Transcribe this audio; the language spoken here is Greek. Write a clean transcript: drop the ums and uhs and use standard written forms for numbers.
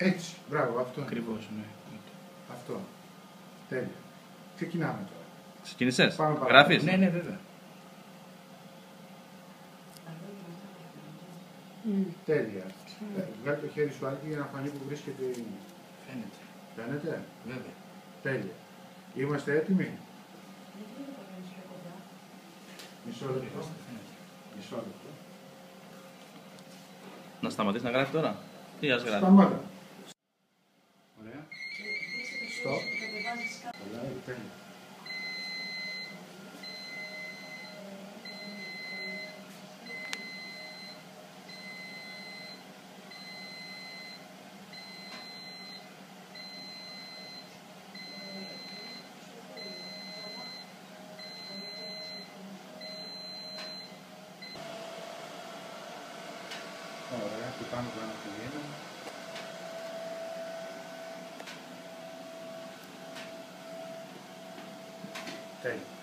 Έτσι, μπράβο, αυτό. Ακριβώς, ναι. Αυτό. Τέλεια. Ξεκινάμε τώρα. Ξεκίνησες. Πάμε παρακάτω. Γράφεις. Ναι, ναι, βέβαια. Τέλεια. Βγάλει το χέρι σου Άλκη για να φανεί που βρίσκεται η... Φαίνεται. Φαίνεται. Βέβαια. Τέλεια. Είμαστε έτοιμοι. Μισό λεπτό. Μισό λεπτό. Να σταματήσεις να γράφει τώρα. Τι ας γράφει. Σταμάτα. Ωραία. Στοπ. Ωραία, τέλεια. Ωραία, που πάμε το ένα πηγαίνω. Τέλεια.